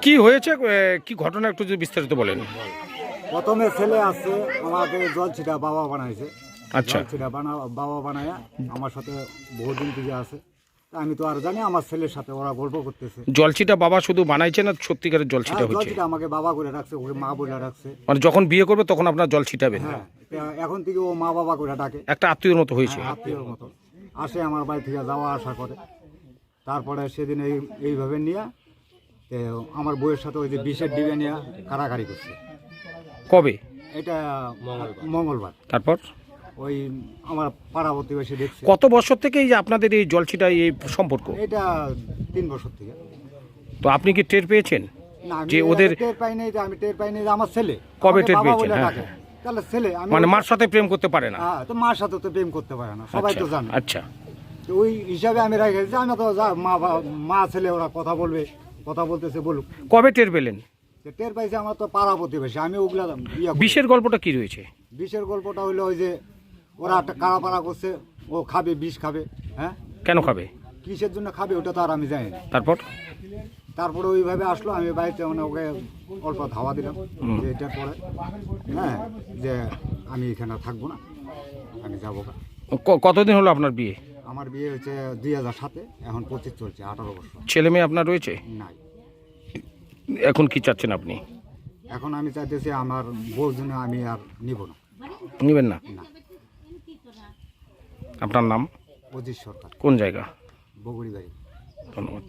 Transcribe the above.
কি হয়েছে, কি ঘটনা একটু যদি বিস্তারিত বলেন। প্রথমে ছেলে আসছে, আমাকে জল ছিটা বাবা বানাইছে। আচ্ছা। জল ছিটা বাবা বানায়া আমার সাথে বহুদিন থেকে আছে। তা আমি তো আর জানি, আমার ছেলের সাথে ওরা গল্প করতেছে। জলছিটা বাবা শুধু বানাইছে না সত্যিকারের জলছিটা জল হচ্ছে? ছিটা আমাকে বাবা করে রাখছে, ওকে মা বলে রাখছে। মানে যখন বিয়ে করবে তখন আপনার জল ছিটাবেন? হ্যাঁ, এখন থেকে ও মা বাবা করে ডাকে, একটা আত্মীয়র মতো হয়েছে। আত্মীয়র মতো আসে, আমার বাড়ি থেকে যাওয়া আসা করে। তারপরে সেদিন এইভাবে নিয়ে আমার বউয়ের সাথে ওই যে বিষের ডিবে নিয়ে কারাকারি করছে। কবে? এটা মঙ্গলবার। তারপর ওই আমার পাড়া প্রতিবেশী দেখছে। কত বছর থেকে এই যে আপনাদের এই জলছিটা এই সম্পর্ক? এটা 3 বছর থেকে। তো আপনি কি টের পেয়েছেন না, আমি যে ওদের? টের পাই নাই, আমি টের পাই নাই যে আমার ছেলে কবে আমাকে টের বাবা পেয়েছেন? বলে হ্যাঁ, ডাকে। তাহলে ছেলে আমি মানে মার সাথে প্রেম করতে পারে না? হ্যাঁ, তো মার সাথে তো প্রেম করতে পারে না, সবাই তো জানে। আচ্ছা। তো ওই হিসাবে আমি রেখেছি, আমি তো মা ছেলে ওরা কথা বলবে, কথা বলতেছে বলুক। কবে টের পেলেন? তো টের পাইছে আমার তো পাড়া প্রতিবেশী, আমি ওগুলা বিষের গল্পটা কি রয়েছে? বিষের গল্পটা হইলো ওই যে ওরা একটা কাড়াপাড়া করছে, ও খাবে, বিষ খাবে। হ্যাঁ, কেন খাবে? কিসের জন্য খাবে ওটা তো আর আমি জানি না। তারপর? তারপরে ওইভাবে আসলো, আমি বাড়িতে মানে ওকে অল্প ধাওয়া দিলাম যে এটার পরে, হ্যাঁ, যে আমি এখানে থাকবো না, আমি যাবো না। কতদিন হলো আপনার বিয়ে? আমার বিয়ে হচ্ছে 2007-এ, এখন 25 চলছে, 18 বছর। ছেলে মেয়ে আপনার রয়েছে? নাই। এখন কি চাচ্ছেন আপনি? এখন আমি চাইতেছি আমার বউর জন্য আমি আর নিব না। নেবেন না? না। আপনার নাম? অজিত সরকার, কোন জায়গা? বগুড়ি বাড়ি। ধন্যবাদ।